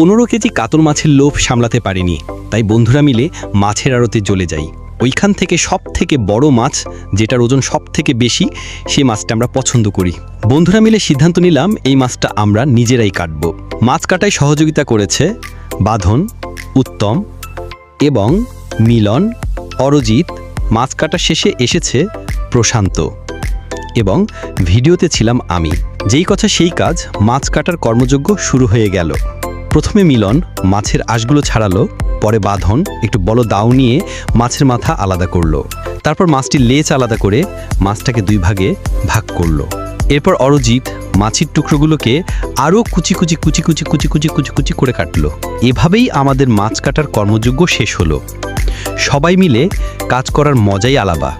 15 KG কাতল মাছের লোভ সামলাতে পারিনি, তাই বন্ধুরা মিলে মাছের আড়তে চলে যাই। ওইখান থেকে সব থেকে বড় মাছ, যেটার ওজন সব থেকে বেশি, সেই মাছটা আমরা পছন্দ করি। বন্ধুরা মিলে সিদ্ধান্ত নিলাম এই মাছটা আমরা নিজেরাই কাটব। মাছ কাটায় সহযোগিতা করেছে বাঁধন, উত্তম এবং মিলন, অরজিৎ। মাছ কাটা শেষে এসেছে প্রশান্ত এবং ভিডিওতে ছিলাম আমি। যেই কথা সেই কাজ, মাছ কাটার কর্মযজ্ঞ শুরু হয়ে গেল। প্রথমে মিলন মাছের আঁশগুলো ছাড়ালো, পরে বাঁধন একটু বড় দাও নিয়ে মাছের মাথা আলাদা করলো। তারপর মাছটির লেজ আলাদা করে মাছটাকে 2 ভাগে ভাগ করলো। এরপর অরজিৎ মাছের টুকরোগুলোকে আরও কুচি কুচি কুচি কুচি কুচি কুচি কুচি কুচি করে কাটলো। এভাবেই আমাদের মাছ কাটার কর্মযজ্ঞ শেষ হলো। সবাই মিলে কাজ করার মজাই আলাদা।